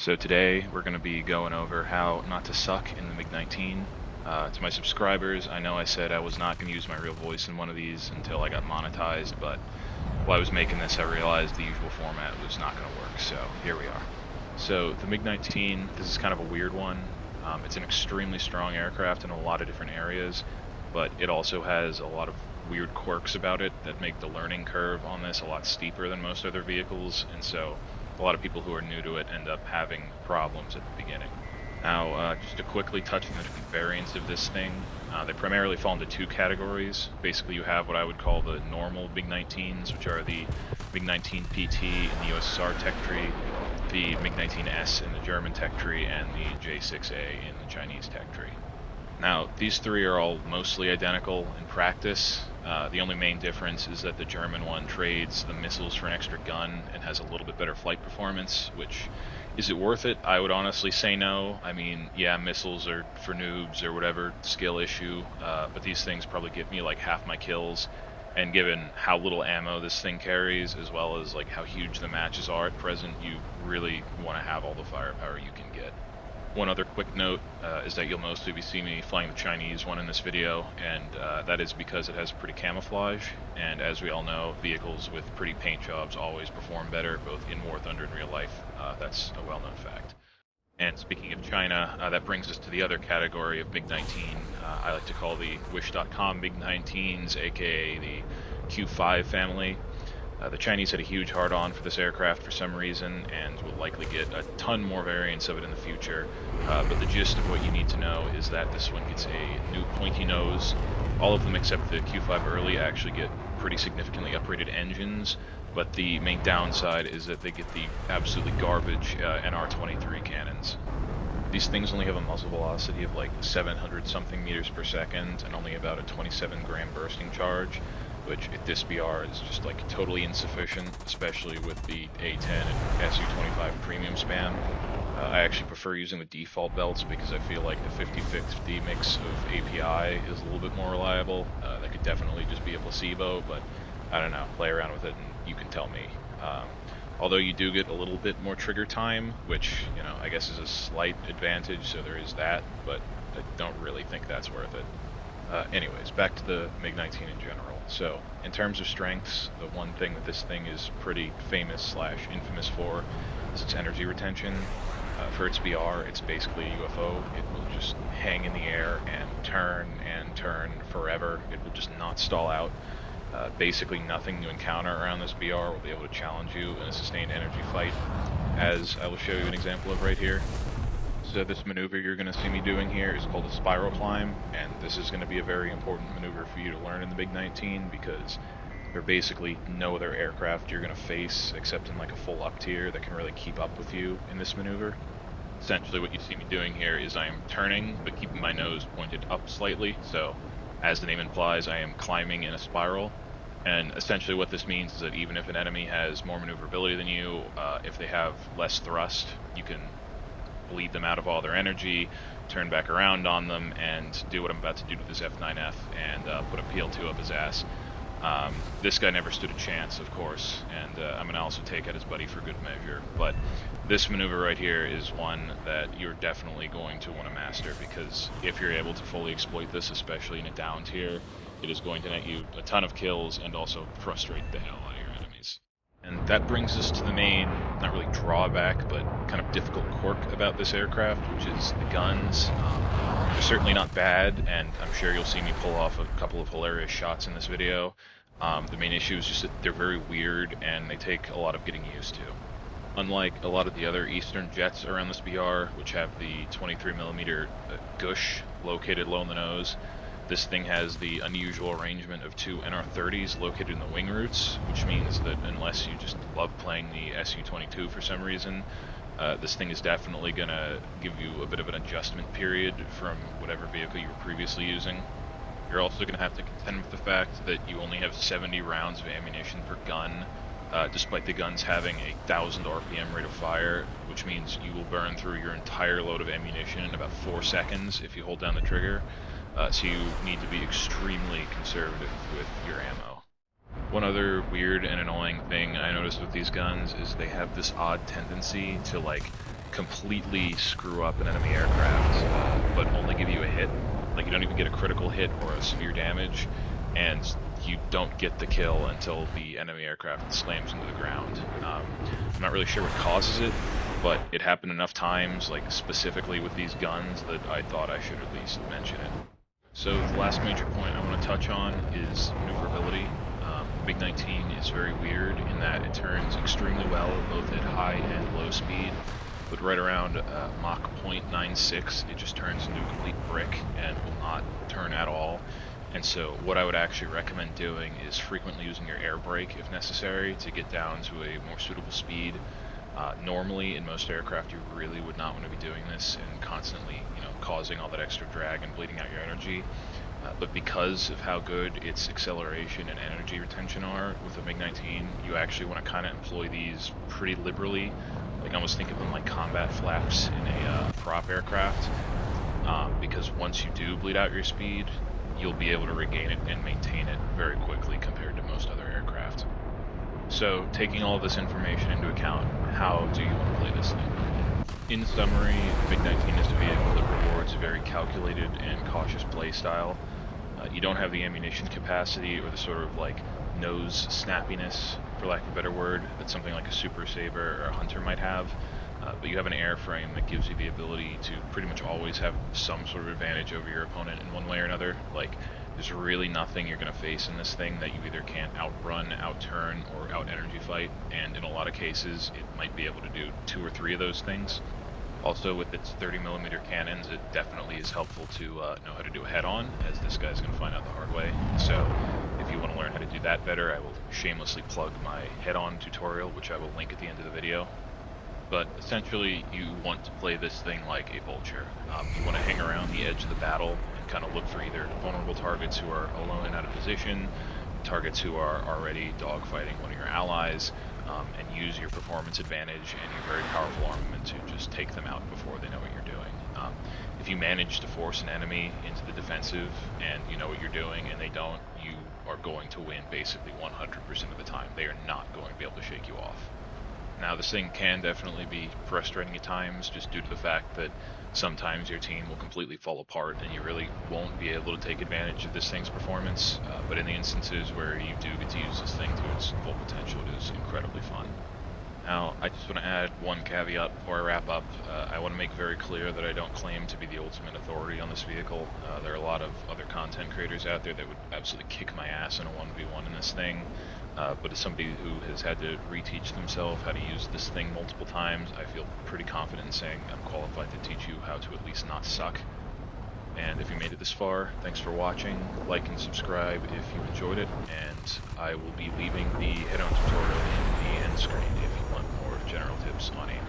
So today we're going to be going over how not to suck in the MiG-19. To my subscribers, I know I said I was not going to use my real voice in one of these until I got monetized, but while I was making this I realized the usual format was not going to work, so here we are. So the MiG-19, this is kind of a weird one. It's an extremely strong aircraft in a lot of different areas, but it also has a lot of weird quirks about it that make the learning curve on this a lot steeper than most other vehicles, and so a lot of people who are new to it end up having problems at the beginning. Now, just to quickly touch on the different variants of this thing, they primarily fall into two categories. Basically, you have what I would call the normal MiG-19s, which are the MiG-19 PT in the USSR tech tree, the MiG-19S in the German tech tree, and the J6A in the Chinese tech tree. Now, these three are all mostly identical in practice. The only main difference is that the German one trades the missiles for an extra gun and has a little bit better flight performance, which, is it worth it? I would honestly say no. I mean, yeah, missiles are for noobs or whatever, skill issue, but these things probably get me like half my kills, and given how little ammo this thing carries, as well as like how huge the matches are at present, you really want to have all the firepower you can get. One other quick note is that you'll mostly be seeing me flying the Chinese one in this video, and that is because it has pretty camouflage, and as we all know, vehicles with pretty paint jobs always perform better, both in War Thunder and real life. That's a well-known fact. And speaking of China, that brings us to the other category of MiG-19. I like to call the Wish.com MiG-19s, aka the Q5 family. The Chinese had a huge hard-on for this aircraft for some reason, and will likely get a ton more variants of it in the future, but the gist of what you need to know is that this one gets a new pointy nose. All of them except the Q5 early actually get pretty significantly upgraded engines, but the main downside is that they get the absolutely garbage NR-23 cannons. These things only have a muzzle velocity of like 700 something meters per second and only about a 27 gram bursting charge, which at this BR is just like totally insufficient, especially with the A10 and SU-25 premium spam. I actually prefer using the default belts because I feel like the 50-50 mix of API is a little bit more reliable. That could definitely just be a placebo, but I don't know, play around with it and you can tell me. Although you do get a little bit more trigger time, which, you know, I guess is a slight advantage, so there is that, but I don't really think that's worth it. Anyways, back to the MiG-19 in general. So, in terms of strengths, the one thing that this thing is pretty famous / infamous for is its energy retention. For its BR, it's basically a UFO. It will just hang in the air and turn forever. It will just not stall out. Basically nothing you encounter around this BR will be able to challenge you in a sustained energy fight, as I will show you an example of right here. So this maneuver you're going to see me doing here is called a spiral climb, and this is going to be a very important maneuver for you to learn in the MiG-19 because there are basically no other aircraft you're going to face except in like a full up tier that can really keep up with you in this maneuver. Essentially what you see me doing here is I am turning, but keeping my nose pointed up slightly, so as the name implies, I am climbing in a spiral. And essentially what this means is that even if an enemy has more maneuverability than you, if they have less thrust, you can bleed them out of all their energy, turn back around on them, and do what I'm about to do to this F9F and put a PL2 up his ass. This guy never stood a chance, of course, and I'm going to also take out his buddy for good measure, but this maneuver right here is one that you're definitely going to want to master, because if you're able to fully exploit this, especially in a down tier, it is going to net you a ton of kills and also frustrate the hell out of your enemies. And that brings us to the main, not really drawback, but kind of difficult quirk about this aircraft, which is the guns. They're certainly not bad, and I'm sure you'll see me pull off a couple of hilarious shots in this video. The main issue is just that they're very weird, and they take a lot of getting used to. Unlike a lot of the other Eastern jets around this BR, which have the 23mm gush located low in the nose, this thing has the unusual arrangement of two NR-30s located in the wing roots, which means that unless you just love playing the SU-22 for some reason, this thing is definitely going to give you a bit of an adjustment period from whatever vehicle you were previously using. You're also going to have to contend with the fact that you only have 70 rounds of ammunition per gun, despite the guns having a 1000 RPM rate of fire, which means you will burn through your entire load of ammunition in about 4 seconds if you hold down the trigger. So you need to be extremely conservative with your ammo. One other weird and annoying thing I noticed with these guns is they have this odd tendency to like completely screw up an enemy aircraft, but only give you a hit. Like, you don't even get a critical hit or a severe damage, and you don't get the kill until the enemy aircraft slams into the ground. I'm not really sure what causes it, but it happened enough times, like specifically with these guns, that I thought I should at least mention it. So the last major point I want to touch on is maneuverability. MiG-19 is very weird in that it turns extremely well both at high and low speed, but right around Mach 0.96 it just turns into a complete brick and will not turn at all. And so what I would actually recommend doing is frequently using your air brake if necessary to get down to a more suitable speed. Normally, in most aircraft, you really would not want to be doing this and constantly, causing all that extra drag and bleeding out your energy. But because of how good its acceleration and energy retention are with the MiG-19, you actually want to kind of employ these pretty liberally. Like, almost think of them like combat flaps in a prop aircraft. Because once you do bleed out your speed, you'll be able to regain it and maintain it very quickly compared to most other aircraft. So, taking all of this information into account, how do you want to play this thing? In summary, MiG-19 is a vehicle that rewards a very calculated and cautious play style. You don't have the ammunition capacity or the sort of like nose snappiness, for lack of a better word, that something like a Super Sabre or a Hunter might have. But you have an airframe that gives you the ability to pretty much always have some sort of advantage over your opponent in one way or another. Like, there's really nothing you're going to face in this thing that you either can't outrun, outturn, or out-energy fight, and in a lot of cases, it might be able to do 2 or 3 of those things. Also, with its 30mm cannons, it definitely is helpful to know how to do a head-on, as this guy's going to find out the hard way. So, if you want to learn how to do that better, I will shamelessly plug my head-on tutorial, which I will link at the end of the video. But essentially, you want to play this thing like a vulture. You want to hang around the edge of the battle and kind of look for either vulnerable targets who are alone and out of position, targets who are already dogfighting one of your allies, and use your performance advantage and your very powerful armament to just take them out before they know what you're doing. If you manage to force an enemy into the defensive and you know what you're doing and they don't, you are going to win basically 100% of the time. They are not going to be able to shake you off. Now, this thing can definitely be frustrating at times, just due to the fact that sometimes your team will completely fall apart and you really won't be able to take advantage of this thing's performance, but in the instances where you do get to use this thing to its full potential, it is incredibly fun. Now, I just want to add one caveat before I wrap up. I want to make very clear that I don't claim to be the ultimate authority on this vehicle. There are a lot of other content creators out there that would absolutely kick my ass in a 1v1 in this thing. But as somebody who has had to reteach themselves how to use this thing multiple times, I feel pretty confident in saying I'm qualified to teach you how to at least not suck. And if you made it this far, thanks for watching. Like and subscribe if you enjoyed it, and I will be leaving the head-on tutorial in the end screen if you want more general tips on aiming.